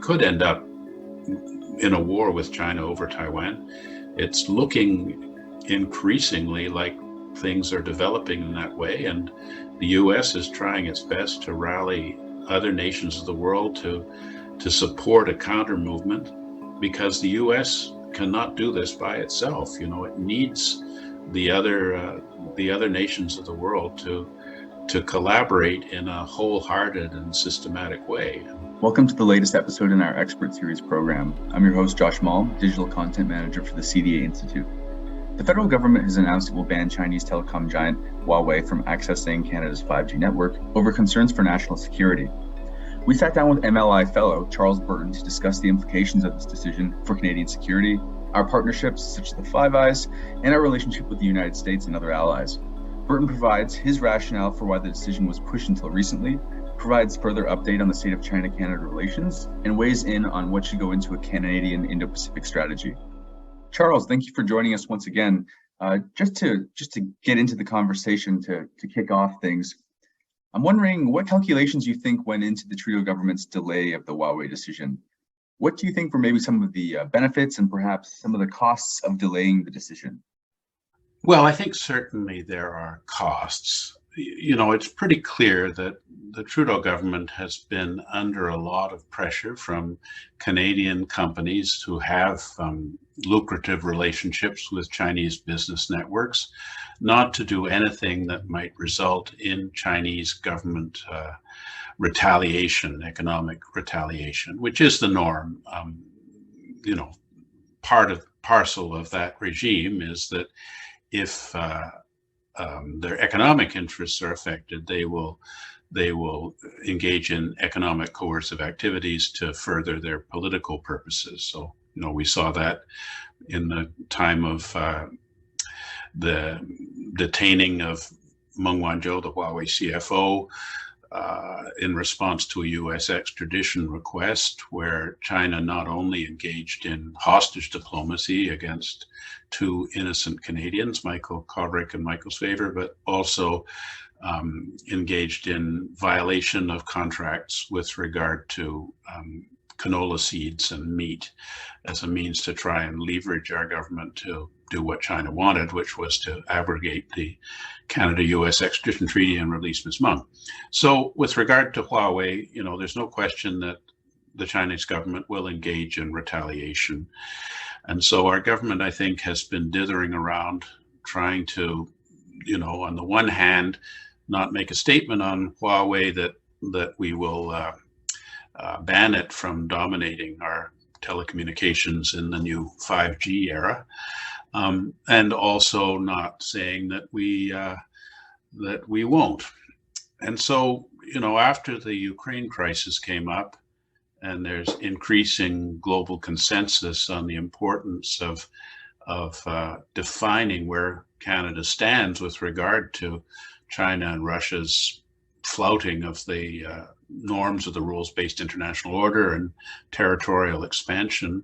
could end up in a war with China over Taiwan. It's looking increasingly like things are developing in that way, and the U.S. is trying its best to rally other nations of the world to support a counter movement, because the U.S. cannot do this by itself. It needs the other nations of the world to collaborate in a wholehearted and systematic way. Welcome to the latest episode in our Expert Series program. I'm your host, Josh Mall, Digital Content Manager for the CDA Institute. The federal government has announced it will ban Chinese telecom giant Huawei from accessing Canada's 5G network over concerns for national security. We sat down with MLI fellow Charles Burton to discuss the implications of this decision for Canadian security, our partnerships such as the Five Eyes, and our relationship with the United States and other allies. Burton provides his rationale for why the decision was pushed until recently, provides further update on the state of China-Canada relations, and weighs in on what should go into a Canadian Indo-Pacific strategy. Charles, thank you for joining us once again. Just to get into the conversation to kick off things, I'm wondering what calculations you think went into the Trudeau government's delay of the Huawei decision. What do you think were maybe some of the benefits and perhaps some of the costs of delaying the decision? Well, I think certainly there are costs. It's pretty clear that the Trudeau government has been under a lot of pressure from Canadian companies who have lucrative relationships with Chinese business networks not to do anything that might result in Chinese government retaliation, economic retaliation, which is the norm. Parcel of that regime is that if their economic interests are affected, they will engage in economic coercive activities to further their political purposes. So, we saw that in the time of the detaining of Meng Wanzhou, the Huawei CFO, in response to a U.S. extradition request, where China not only engaged in hostage diplomacy against two innocent Canadians, Michael Kovrig and Michael Svaver, but also engaged in violation of contracts with regard to canola seeds and meat as a means to try and leverage our government to do what China wanted, which was to abrogate the Canada-U.S. extradition treaty and release Ms. Meng. So with regard to Huawei, there's no question that the Chinese government will engage in retaliation. And so our government, I think, has been dithering around trying to, on the one hand, not make a statement on Huawei that we will ban it from dominating our telecommunications in the new 5G era, and also not saying that we won't. And so, after the Ukraine crisis came up, and there's increasing global consensus on the importance of defining where Canada stands with regard to China and Russia's flouting of the norms of the rules-based international order and territorial expansion,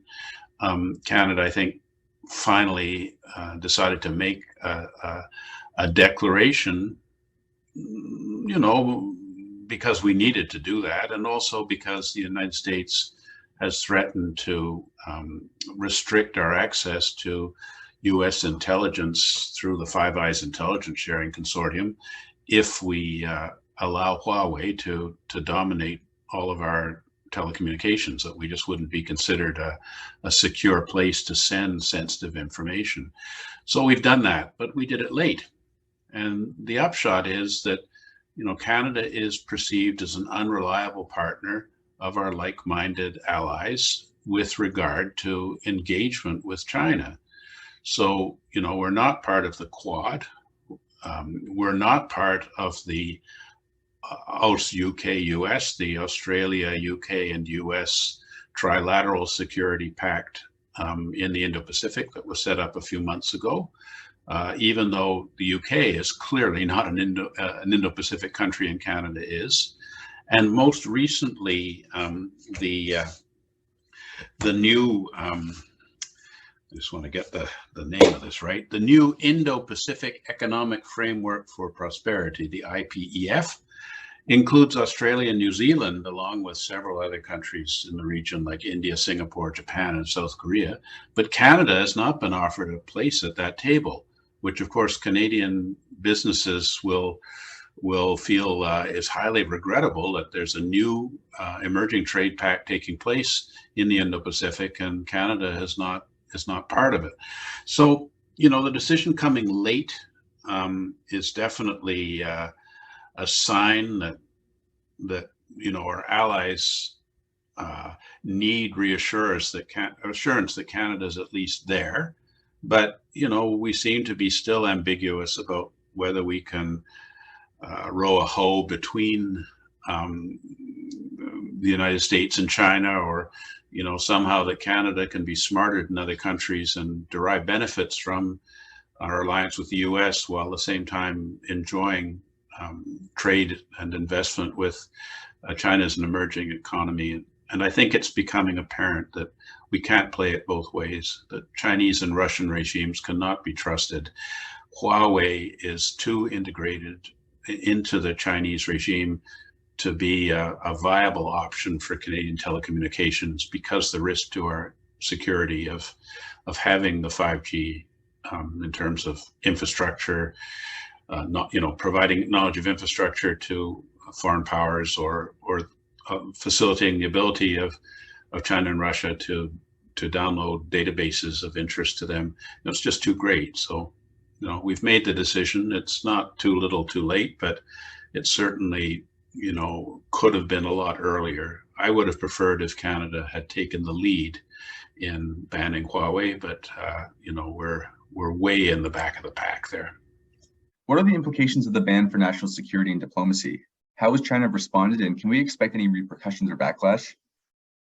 Canada, I think, finally decided to make a declaration, because we needed to do that, and also because the United States has threatened to restrict our access to U.S. intelligence through the Five Eyes intelligence sharing consortium if we allow Huawei to dominate all of our telecommunications, that we just wouldn't be considered a secure place to send sensitive information. So we've done that, but we did it late. And the upshot is that Canada is perceived as an unreliable partner of our like-minded allies with regard to engagement with China. So, we're not part of the Quad. We're not part of the UK-US, the Australia, UK, and US trilateral security pact in the Indo-Pacific that was set up a few months ago. Even though the UK is clearly not an Indo-Pacific country and Canada is. And most recently, the new, I just want to get the name of this right, the new Indo-Pacific Economic Framework for Prosperity, the IPEF, includes Australia and New Zealand, along with several other countries in the region like India, Singapore, Japan, and South Korea. But Canada has not been offered a place at that table, which of course Canadian businesses will feel is highly regrettable, that there's a new emerging trade pact taking place in the Indo-Pacific, and Canada is not part of it. So, the decision coming late is definitely a sign that our allies need assurance that Canada is at least there. But we seem to be still ambiguous about whether we can row a hoe between the United States and China, or somehow that Canada can be smarter than other countries and derive benefits from our alliance with the U.S. while at the same time enjoying trade and investment with China as an emerging economy. And I think it's becoming apparent that we can't play it both ways. The Chinese and Russian regimes cannot be trusted. Huawei is too integrated into the Chinese regime to be a viable option for Canadian telecommunications, because the risk to our security of having the 5G in terms of infrastructure, not providing knowledge of infrastructure to foreign powers, or facilitating the ability of China and Russia to download databases of interest to them. It's just too great. So we've made the decision. It's not too little too late, but it certainly could have been a lot earlier. I would have preferred if Canada had taken the lead in banning Huawei, but we're way in the back of the pack there. What are the implications of the ban for national security and diplomacy? How has China responded, and can we expect any repercussions or backlash?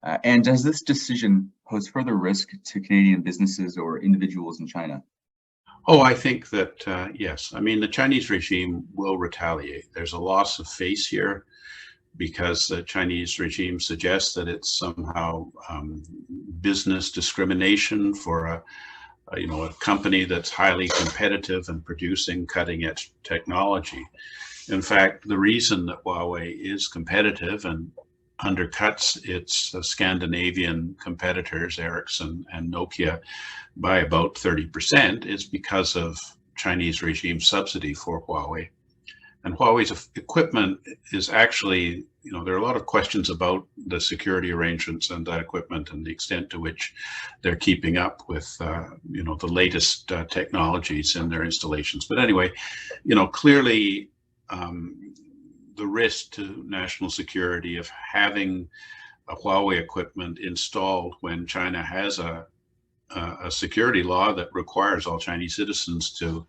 And does this decision pose further risk to Canadian businesses or individuals in China? Oh, I think that, yes. I mean, the Chinese regime will retaliate. There's a loss of face here because the Chinese regime suggests that it's somehow business discrimination for a company that's highly competitive and producing cutting edge technology. In fact, the reason that Huawei is competitive and undercuts its Scandinavian competitors, Ericsson and Nokia, by about 30% is because of Chinese regime subsidy for Huawei. And Huawei's equipment is actually, there are a lot of questions about the security arrangements and that equipment and the extent to which they're keeping up with, the latest technologies in their installations. But anyway, clearly the risk to national security of having a Huawei equipment installed when China has a security law that requires all Chinese citizens to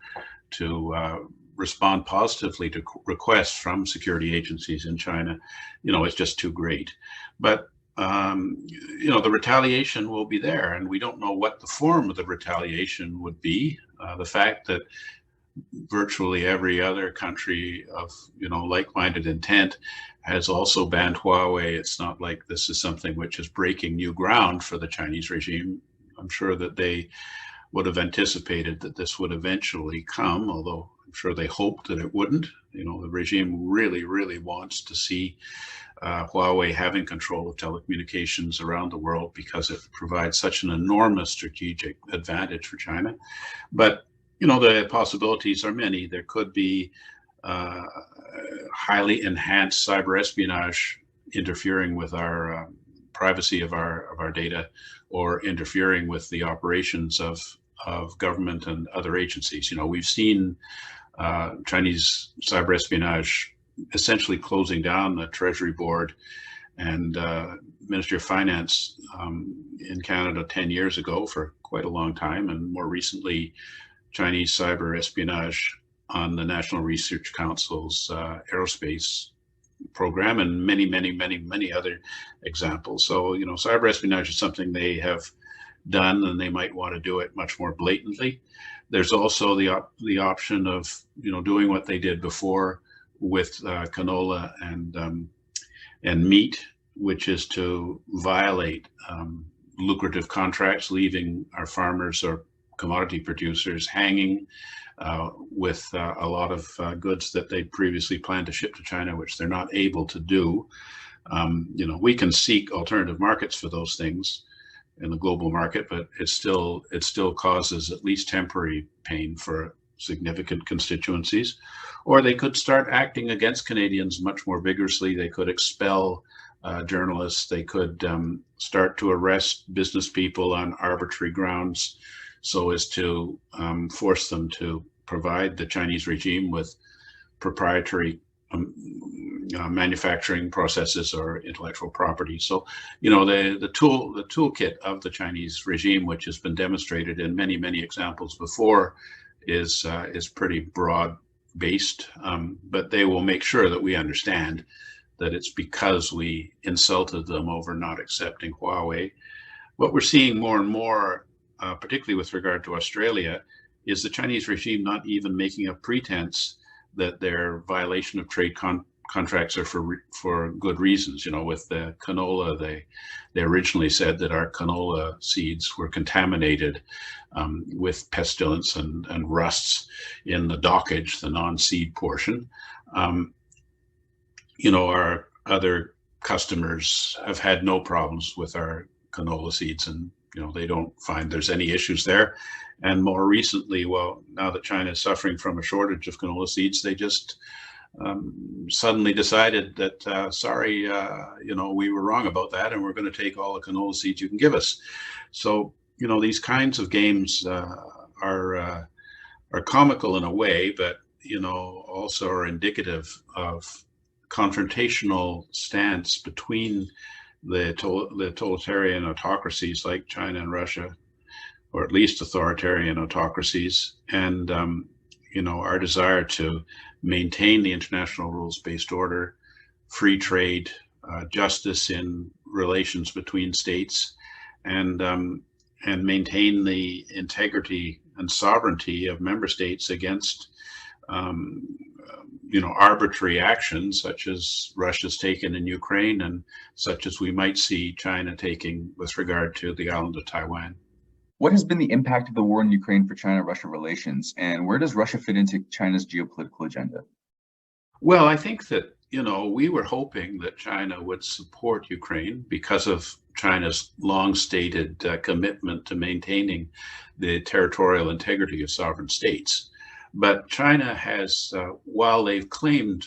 respond positively to requests from security agencies in China, is just too great. But the retaliation will be there, and we don't know what the form of the retaliation would be. The fact that virtually every other country of like-minded intent has also banned Huawei. It's not like this is something which is breaking new ground for the Chinese regime. I'm sure that they would have anticipated that this would eventually come, although I'm sure they hoped that it wouldn't. The regime really, really wants to see Huawei having control of telecommunications around the world because it provides such an enormous strategic advantage for China. But the possibilities are many. There could be highly enhanced cyber espionage interfering with our privacy of our data, or interfering with the operations of government and other agencies. We've seen Chinese cyber espionage essentially closing down the Treasury Board and Ministry of Finance in Canada 10 years ago for quite a long time, and more recently Chinese cyber espionage on the National Research Council's aerospace program, and many, many, many, many other examples. So, cyber espionage is something they have done, and they might want to do it much more blatantly. There's also the option of, doing what they did before with canola and meat, which is to violate lucrative contracts, leaving our farmers or commodity producers hanging with a lot of goods that they'd previously planned to ship to China, which they're not able to do. We can seek alternative markets for those things in the global market, but it still causes at least temporary pain for significant constituencies. Or they could start acting against Canadians much more vigorously. They could expel journalists. They could start to arrest business people on arbitrary grounds so as to force them to provide the Chinese regime with proprietary manufacturing processes or intellectual property. So, the toolkit of the Chinese regime, which has been demonstrated in many examples before, is pretty broad based. But they will make sure that we understand that it's because we insulted them over not accepting Huawei. What we're seeing more and more, particularly with regard to Australia, is the Chinese regime not even making a pretense that their violation of trade contracts are for good reasons. With the canola, they originally said that our canola seeds were contaminated with pestilence and rusts in the dockage, the non-seed portion. Our other customers have had no problems with our canola seeds, and they don't find there's any issues there. And more recently, now that China is suffering from a shortage of canola seeds, they just suddenly decided that, sorry, we were wrong about that, and we're going to take all the canola seeds you can give us. So, these kinds of games are comical in a way, but, also are indicative of confrontational stance between the totalitarian autocracies like China and Russia, or at least authoritarian autocracies, and our desire to maintain the international rules-based order, free trade, justice in relations between states, and maintain the integrity and sovereignty of member states against arbitrary actions such as Russia's taken in Ukraine and such as we might see China taking with regard to the island of Taiwan. What has been the impact of the war in Ukraine for China-Russia relations, and where does Russia fit into China's geopolitical agenda? Well, I think that, we were hoping that China would support Ukraine because of China's long-stated commitment to maintaining the territorial integrity of sovereign states. But China has, while they've claimed,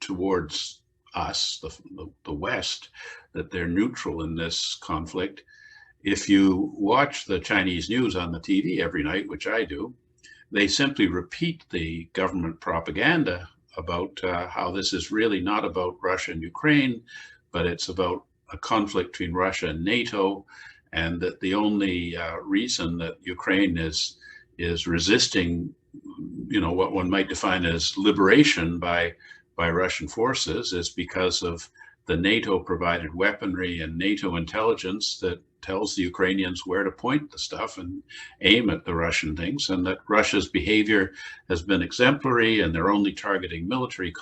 towards us, the West, that they're neutral in this conflict, if you watch the Chinese news on the TV every night, which I do, they simply repeat the government propaganda about how this is really not about Russia and Ukraine, but it's about a conflict between Russia and NATO, and that the only reason that Ukraine is resisting, what one might define as liberation by Russian forces is because of the NATO provided weaponry and NATO intelligence that tells the Ukrainians where to point the stuff and aim at the Russian things, and that Russia's behavior has been exemplary and they're only targeting military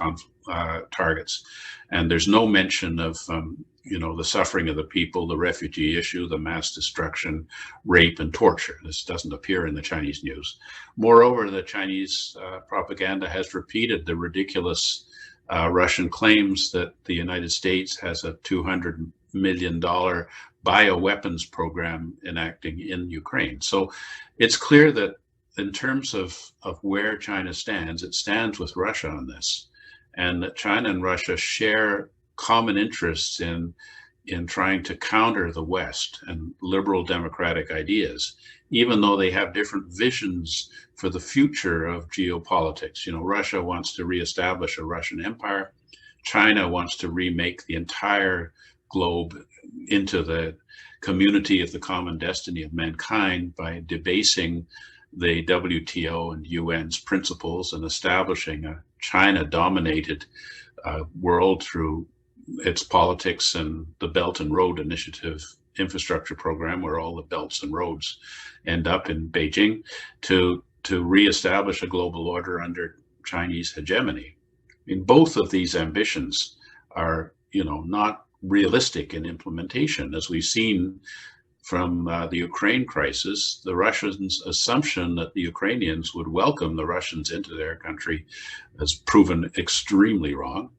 targets. And there's no mention of, the suffering of the people, the refugee issue, the mass destruction, rape, and torture. This doesn't appear in the Chinese news. Moreover, the Chinese propaganda has repeated the ridiculous Russian claims that the United States has a $200 million bioweapons program enacting in Ukraine. So it's clear that in terms of where China stands, it stands with Russia on this, and that China and Russia share common interests in trying to counter the West and liberal democratic ideas, even though they have different visions for the future of geopolitics. Russia wants to reestablish a Russian empire. China wants to remake the entire globe into the community of the common destiny of mankind by debasing the WTO and UN's principles and establishing a China-dominated world through its politics and the Belt and Road Initiative infrastructure program, where all the belts and roads end up in Beijing, to reestablish a global order under Chinese hegemony. I mean, both of these ambitions are, not realistic in implementation, as we've seen the Ukraine crisis. The Russians' assumption that the Ukrainians would welcome the Russians into their country has proven extremely wrong.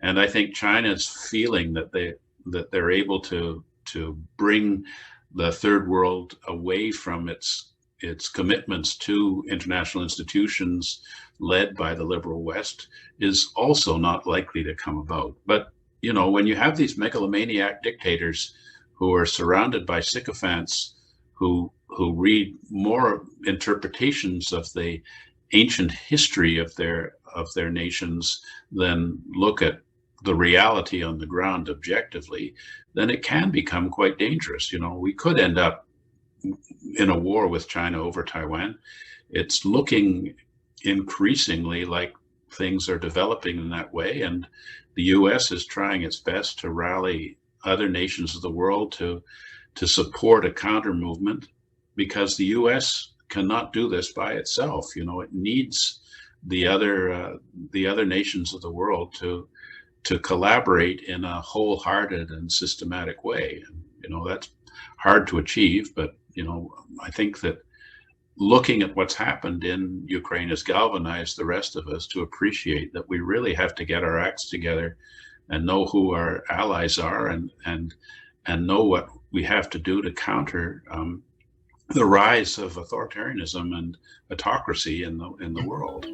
And I think China's feeling that they're able to bring the third world away from its commitments to international institutions led by the liberal West is also not likely to come about. But when you have these megalomaniac dictators who are surrounded by sycophants who read more interpretations of the ancient history of their nations than look at the reality on the ground objectively, then it can become quite dangerous. We could end up in a war with China over Taiwan. It's looking increasingly like things are developing in that way, and the US is trying its best to rally other nations of the world to support a counter movement, because the US cannot do this by itself. It needs the other nations of the world to collaborate in a wholehearted and systematic way. And, that's hard to achieve, but I think that looking at what's happened in Ukraine has galvanized the rest of us to appreciate that we really have to get our acts together and know who our allies are, and know what we have to do to counter the rise of authoritarianism and autocracy in the world.